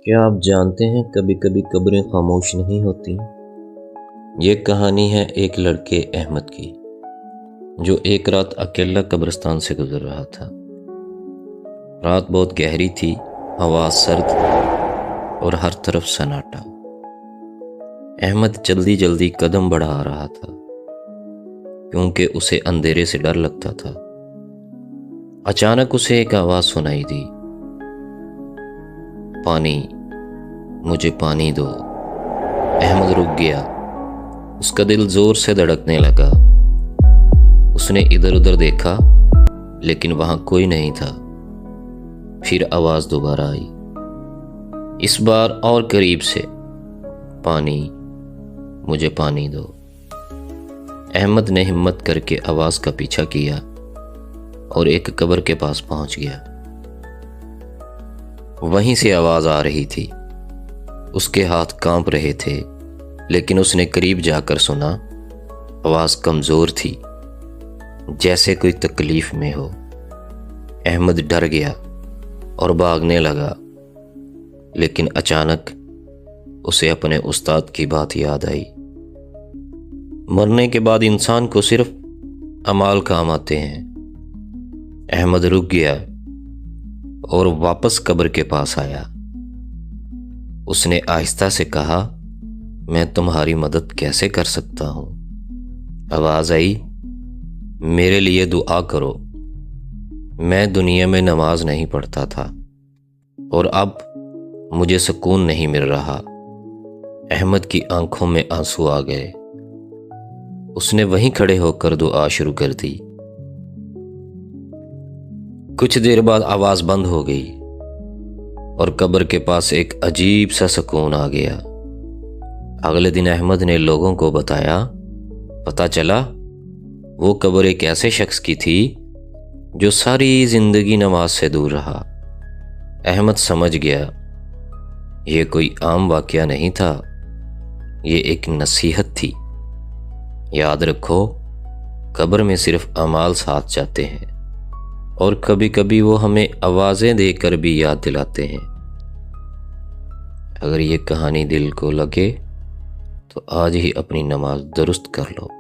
کیا آپ جانتے ہیں کبھی کبھی قبریں خاموش نہیں ہوتی؟ یہ کہانی ہے ایک لڑکے احمد کی، جو ایک رات اکیلا قبرستان سے گزر رہا تھا۔ رات بہت گہری تھی، ہوا سرد اور ہر طرف سناٹا۔ احمد جلدی جلدی قدم بڑھا رہا تھا کیونکہ اسے اندھیرے سے ڈر لگتا تھا۔ اچانک اسے ایک آواز سنائی دی، پانی، مجھے پانی دو۔ احمد رک گیا، اس کا دل زور سے دھڑکنے لگا۔ اس نے ادھر ادھر دیکھا لیکن وہاں کوئی نہیں تھا۔ پھر آواز دوبارہ آئی، اس بار اور قریب سے، پانی، مجھے پانی دو۔ احمد نے ہمت کر کے آواز کا پیچھا کیا اور ایک قبر کے پاس پہنچ گیا۔ وہیں سے آواز آ رہی تھی، اس کے ہاتھ کانپ رہے تھے، لیکن اس نے قریب جا کر سنا۔ آواز کمزور تھی، جیسے کوئی تکلیف میں ہو۔ احمد ڈر گیا اور بھاگنے لگا، لیکن اچانک اسے اپنے استاد کی بات یاد آئی۔ مرنے کے بعد انسان کو صرف اعمال کام آتے ہیں۔ احمد رک گیا اور واپس قبر کے پاس آیا۔ اس نے آہستہ سے کہا، میں تمہاری مدد کیسے کر سکتا ہوں؟ آواز آئی، میرے لیے دعا کرو۔ میں دنیا میں نماز نہیں پڑھتا تھا اور اب مجھے سکون نہیں مل رہا۔ احمد کی آنکھوں میں آنسو آ گئے۔ اس نے وہیں کھڑے ہو کر دعا شروع کر دی۔ کچھ دیر بعد آواز بند ہو گئی اور قبر کے پاس ایک عجیب سا سکون آ گیا۔ اگلے دن احمد نے لوگوں کو بتایا، پتہ چلا وہ قبر ایک ایسے شخص کی تھی جو ساری زندگی نماز سے دور رہا۔ احمد سمجھ گیا یہ کوئی عام واقعہ نہیں تھا، یہ ایک نصیحت تھی۔ یاد رکھو، قبر میں صرف اعمال ساتھ جاتے ہیں اور کبھی کبھی وہ ہمیں آوازیں دے کر بھی یاد دلاتے ہیں۔ اگر یہ کہانی دل کو لگے تو آج ہی اپنی نماز درست کر لو۔